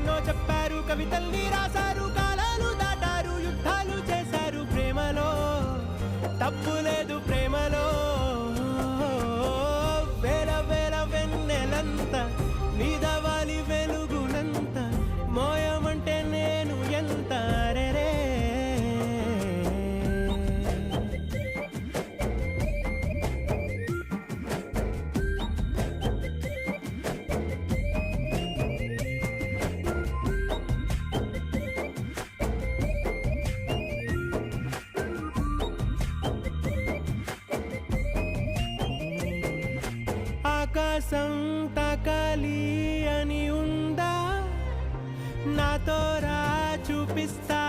ఎన్నో చెప్పారు, కవితల్ని రాశారు, కాలాలు దాటారు, యుద్ధాలు చేశారు. ప్రేమలో తప్పు లేదు, ప్రేమలో వేల వేల వెన్నెలంత నీదవాలి వెలుగునంత, మోయమంటే నేను ఎంత రే. ఆకాశం తాకాలి అని ఉందా, నాతో రా చూపిస్తా